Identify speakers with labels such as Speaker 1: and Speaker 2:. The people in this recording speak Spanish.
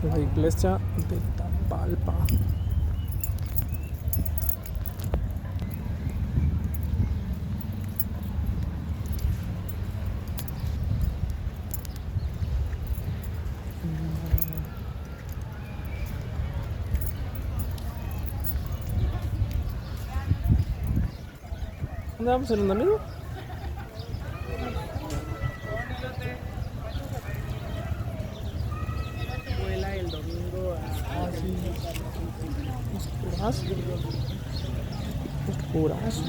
Speaker 1: La iglesia de Tapalpa. ¿Dónde vamos a ir, un amigo?
Speaker 2: Vuela el domingo a...
Speaker 1: Sí. Oscuras. Oscuras.